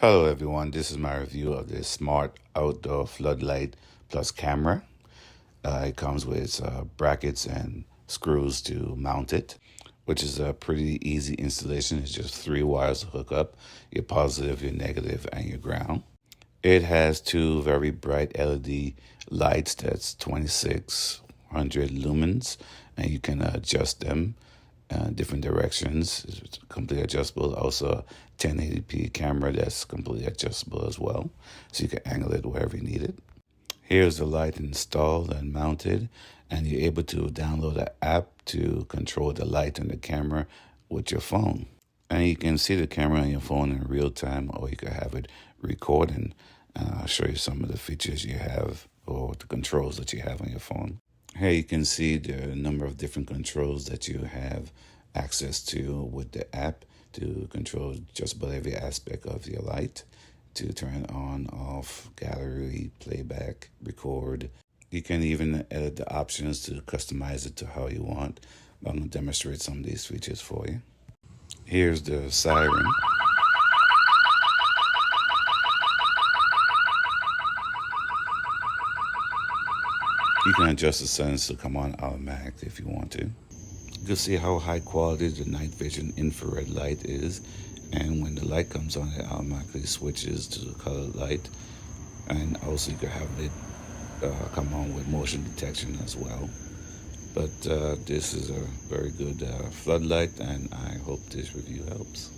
Hello everyone, this is my review of the Smart Outdoor Floodlight Plus camera. It comes with brackets and screws to mount it, which is a pretty easy installation. It's just 3 wires to hook up, your positive, your negative, and your ground. It has 2 very bright LED lights that's 2600 lumens, and you can adjust them different directions. It's completely adjustable. Also, a 1080p camera that's completely adjustable as well, so you can angle it wherever you need it. Here's the light installed and mounted, and you're able to download an app to control the light and the camera with your phone. And you can see the camera on your phone in real time, or you can have it recording. I'll show you some of the features you have or the controls that you have on your phone. Here you can see the number of different controls that you have access to with the app to control just about every aspect of your light, to turn on, off, gallery, playback, record. You can even edit the options to customize it to how you want. I'm going to demonstrate some of these features for you. Here's the Siren. You can adjust the settings to come on automatic if you want to. You can see how high quality the night vision infrared light is, and when the light comes on, it automatically switches to the colored light. And also you can have it come on with motion detection as well. But this is a very good floodlight, and I hope this review helps.